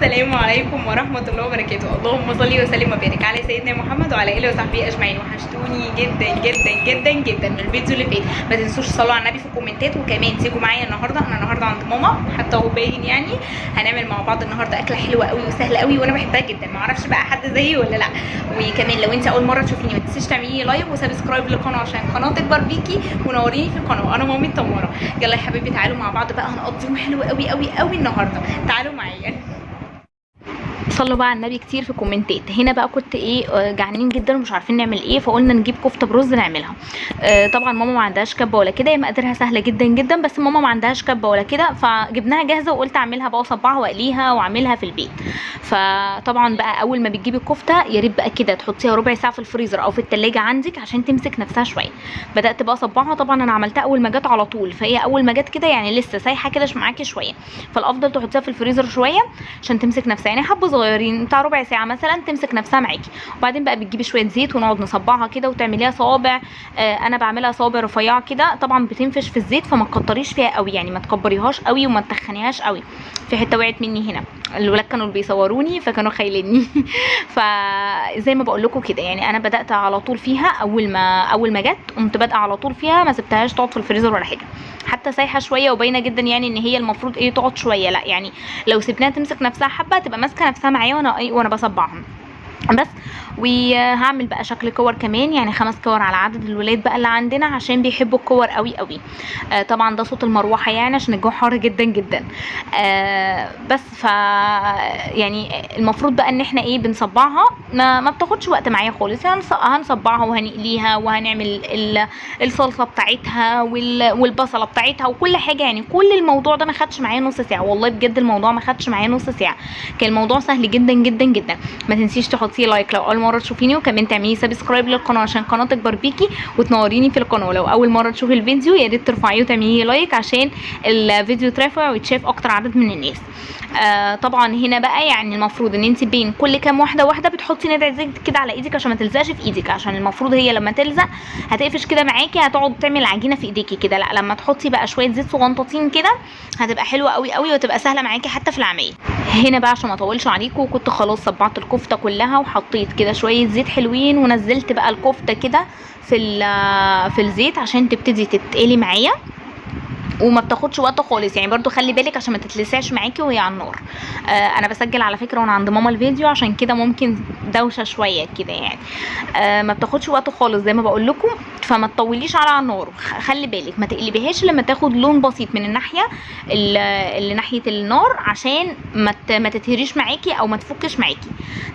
السلام عليكم ورحمة الله وبركاته. اللهم صل وسلم وبارك على سيدنا محمد وعلى اله وصحبه اجمعين. وحشتوني جدا جدا جدا جدا من الفيديو اللي فات. ما تنسوش تصلوا على النبي في الكومنتات، وكمان تيجوا معايا النهارده. انا النهارده عند ماما حتى هو باين يعني. هنعمل مع بعض النهارده اكله حلوه قوي وسهله قوي وانا بحبها جدا. ما اعرفش بقى حد زيي ولا لا. وكمان لو انت اول مره تشوفيني ما تنسيش تعملي لايك وسبسكرايب للقناه عشان القناه تكبر بيكي ونوريني في القناه. انا مامي تماره. يلا يا حبيبي تعالوا مع بعض بقى، هنقضي يوم حلو قوي قوي قوي النهارده. تعالوا معايا. صلوا بقى على النبي كتير في الكومنتات. هنا بقى كنت جعانين جدا ومش عارفين نعمل ايه، فقلنا نجيب كفته برز نعملها. طبعا ماما ما عندهاش كبه ولا كده، هي مقاديرها سهله جدا جدا، بس ماما ما عندهاش كبه ولا كده، فجبناها جاهزه وقلت اعملها بقى واصبعها واقليها واعملها في البيت. فطبعا بقى اول ما بتجيبي الكفته يا ريت بقى كده تحطيها ربع ساعه في الفريزر او في التلاجة عندك عشان تمسك نفسها شويه. بدات بقى اصبعها. طبعا انا عملتها اول ما جت على طول، فهي اول ما جت كده يعني لسه سايحه كده معاكي شويه، فالافضل تحطيها في الفريزر شويه عشان تمسك نفسها، يعني حبه صغيرين بتاع ربع ساعه مثلا تمسك نفسها معاكي. وبعدين بقى بتجيبي شويه زيت ونقعد نصبعها كده وتعمليها صوابع. انا بعملها صوابع رفيعه كده، طبعا بتنفش في الزيت فما تكتريش فيها قوي، يعني ما تكبريهاش قوي وما تخنيهاش قوي. في حته وقعت مني هنا، الولاد كانوا بيصوروني فكانوا خايليني فزي ما بقول لكم كده، يعني انا بدات على طول فيها. اول ما جت قمت بادئه على طول فيها، ما سبتهاش تقعد في الفريزر ولا حاجه، حتى سايحه شويه وباينه جدا يعني ان هي المفروض تقعد شويه. لا يعني لو سيبناها تمسك نفسها حبه تبقى ماسكه نفسها معايا وانا بصبعهم بس. وهعمل بقى شكل كور كمان، يعني 5 كور على عدد الولاد بقى اللي عندنا عشان بيحبوا الكور قوي قوي. طبعا ده صوت المروحه يعني عشان الجو حار جدا جدا. بس ف يعني المفروض بقى ان احنا بنصبعها، ما بتاخدش وقت معايا خالص، يعني هنصبعها وهنقليها وهنعمل الصلصه بتاعتها والبصله بتاعتها وكل حاجه. يعني كل الموضوع ده ما خدش معايا نص ساعه، والله بجد الموضوع ما خدش معايا نص ساعه، كان الموضوع سهل جدا جدا جدا. ما تنسيش تحطي لايك لو اول مره تشوفيني، وكمان تعملي سبسكرايب للقناه عشان القناه تكبر بيكي وتنوريني في القناه. لو اول مره تشوفي الفيديو يا ريت ترفعيه وتعملي لايك عشان الفيديو يترفع ويتشاف اكتر عدد من الناس. طبعا هنا بقى يعني المفروض ان انت بين كل كام واحده بتحطي ندعه زيت كده على ايدك عشان ما تلزقش في ايدك، عشان المفروض هي لما تلزق هتقفش كده معاكي، هتقعد تعمل عجينه في ايديكي كده. لا لما تحطي بقى شويه زيت صغنطاطين كده هتبقى حلوه قوي قوي وتبقى سهله معاكي حتى في العمايل. هنا بقى عشان ما اطولش عليكم كنت خلاص صبعت الكفته كلها وحطيت كده شويه زيت حلوين، ونزلت بقى الكفته كده في الزيت عشان تبتدي تتقلي معايا وما بتاخدش وقت خالص. يعني برضو خلي بالك عشان ما تتلسعش معاكي وهي على النار. انا بسجل على فكره وانا عند ماما الفيديو عشان كده ممكن دوشه شويه كده يعني. ما بتاخدش وقت خالص زي ما بقول لكم، فما تطوليش على النار. خلي بالك ما تقلبيهاش لما تاخد لون بسيط من الناحيه اللي ناحيه النار عشان ما تتهريش معاكي او ما تفكش معاكي.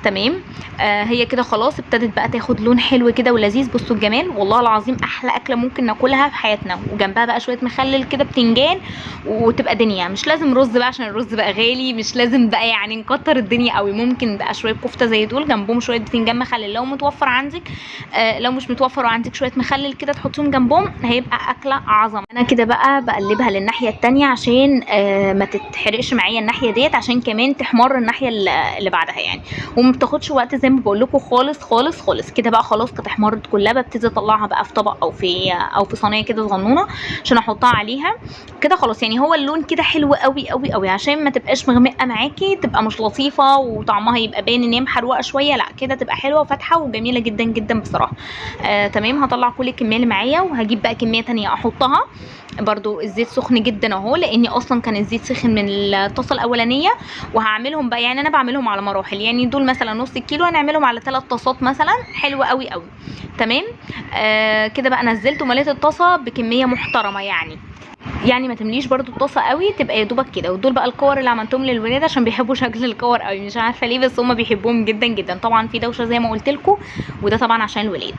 تمام. هي كده خلاص ابتدت بقى تاخد لون حلو كده ولذيذ. بصوا الجمال، والله العظيم احلى اكله ممكن ناكلها في حياتنا، وجنبها بقى شويه مخلل كده بتنجان وتبقى دنيا. مش لازم رز بقى عشان الرز بقى غالي، مش لازم بقى يعني نكتر الدنيا قوي. ممكن بقى شويه كفته زي دول جنبهم شويه بتنجان مخلل لو متوفر عندك. لو مش متوفر وعندك شويه مخلل كده تحطيهم جنبهم، هيبقى اكله عظمه. انا كده بقى بقلبها للناحيه التانية عشان ما تتحرقش معايا الناحيه ديت، عشان كمان تحمر الناحيه اللي بعدها يعني، وما بتاخدش وقت زي ما بقول لكم خالص خالص خالص. كده بقى خلاص كانت احمرت كلها، ببتدي اطلعها بقى في طبق او في صينيه كده صغنونه عشان احطها عليها كده خلاص. يعني هو اللون كده حلو قوي قوي قوي عشان ما تبقاش مغمقه معاكي، تبقى مش لطيفه وطعمها يبقى باين ان هي محروقه شويه. لا كده تبقى حلوه وفاتحه وجميله جدا جدا بصراحه. تمام. هطلع كل الكميه اللي معايا وهجيب بقى كميه تانية احطها. برضو الزيت سخن جدا اهو، لاني اصلا كان الزيت سخن من الطاسه الاولانيه. وهعملهم بقى، يعني انا بعملهم على مراحل، يعني دول مثلا نص كيلو هنعملهم على 3 طاسات مثلا. حلوه قوي قوي. تمام. كده بقى نزلت ومليت الطاسه بكميه محترمه يعني ما تمليش برضو الطاسه قوي، تبقى يا دوبك كده. ودول بقى الكور اللي عملتهم للولاد عشان بيحبوا شكل الكور قوي، مش عارفه ليه بس هم بيحبوهم جدا جدا. طبعا في دوشه زي ما قلت لكم، وده طبعا عشان الولاد.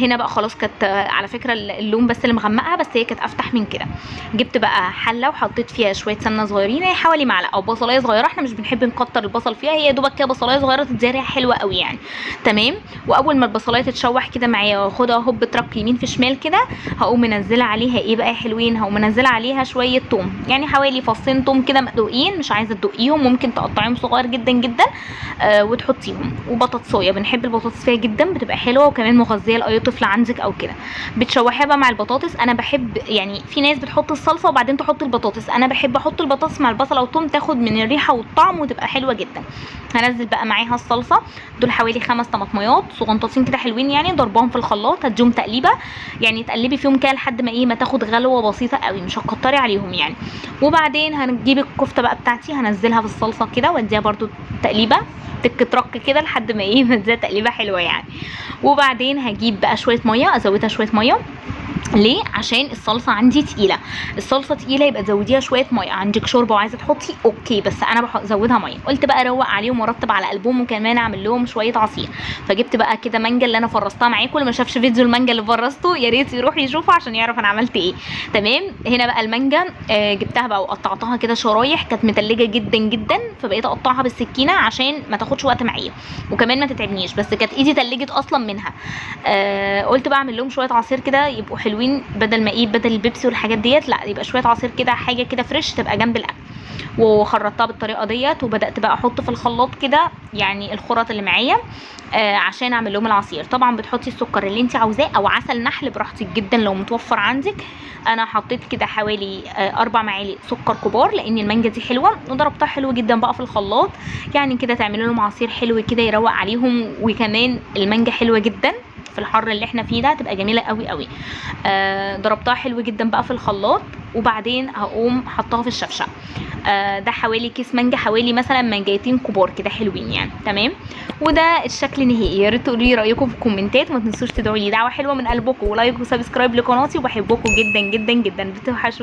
هنا بقى خلاص كانت على فكره اللون بس اللي مغمقها، بس هي كانت افتح من كده. جبت بقى حله وحطيت فيها شويه سمنه صغيرين، هي حوالي معلقه، او بصلايه صغيره، احنا مش بنحب نكتر البصل فيها، هي يا دوبك كده بصلايه صغيره تتزرع حلوه قوي يعني. تمام. واول ما البصلايه تتشوح كده معايا واخدها هوب ترك يمين في شمال كده، هقوم منزله عليها بقى يا حلوين، منها ومنزله عليها شويه توم، يعني حوالي فصين توم كده مدقوقين، مش عايزه تدقيهم ممكن تقطعيهم صغير جدا جدا وتحطيهم، وبطاطسايه بنحب البطاطس فيها جدا بتبقى حلوه وكمان مغذيه لاي طفل عندك او كده. بتشوحيها بقى مع البطاطس. انا بحب يعني في ناس بتحط الصلصه وبعدين تحط البطاطس، انا بحب احط البطاطس مع البصل او الثوم تاخد من الريحه والطعم وتبقى حلوه جدا. هنزل بقى معاها الصلصه، دول حوالي 5 طماطميات صغنطاطين كده حلوين يعني، ضربهم في الخلاط، هتديهم تقليبه يعني تقلبي فيهم كده لحد ما ايه ما تاخد غلوه بسيطه قوي، مش هتكتري عليهم يعني. وبعدين هنجيب الكفته بقى بتاعتي هنزلها في الصلصه كده واديها برده تقليبه تك كده لحد ما ايه ما تديها تقليبه حلوه يعني. وبعدين هجيب بقى شويه ميه، ازودها شويه ميه. ليه؟ عشان الصلصه عندي تقيله، الصلصه تقيله يبقى تزوديها شويه ميه. عندك شوربه وعايزه تحطي اوكي، بس انا بزودها ميه. قلت بقى اروق عليهم وارتب على قلبهم وكمان اعمل لهم شويه عصير. فجبت بقى كده مانجا اللي انا فرستها معاكم، اللي ما شافش فيديو المانجا اللي فرسته يا ريت يروح يشوفه عشان يعرف انا عملت ايه. تمام. هنا بقى المانجا جبتها بقى وقطعتها كده شرايح، كانت متلجه جدا جدا فبقيت اقطعها بالسكينه عشان ما تاخدش وقت معايا وكمان ما تتعبنيش، بس كانت ايدي تلجت اصلا منها. قلت بقى اعمل لهم شويه عصير كده يبقوا حلوين، بدل ما ايه بدل البيبسي والحاجات ديت لا يبقى شويه عصير كده حاجه كده فريش تبقى جنب الاكل. وخرطتها بالطريقه ديت وبدات بقى احط في الخلاط كده يعني الخرط اللي معايا عشان اعمل لهم العصير. طبعا بتحطي السكر اللي انت عاوزاه او عسل نحل براحتك جدا لو متوفر عندك. انا حطيت كده حوالي 4 معالق سكر كبار لان المانجا دي حلوه، وضربتها حلو جدا بقى في الخلاط يعني كده تعملوا لهم عصير حلو كده يروق عليهم. وكمان المانجا حلوه جدا في الحر اللي احنا فيه ده هتبقى جميله قوي قوي. ضربتها حلو جدا بقى في الخلاط وبعدين هقوم حطها في الشفشه. ده حوالي كيس مانجا، حوالي مثلا مانجايتين كبار كده حلوين يعني. تمام. وده الشكل النهائي. يا ريت تقولوا لي رايكم في الكومنتات، وما تنسوش تدعوا لي دعوه حلوه من قلبكم ولايك وسبسكرايب لقناتي، وبحبكم جدا جدا جدا. بتوحشوني.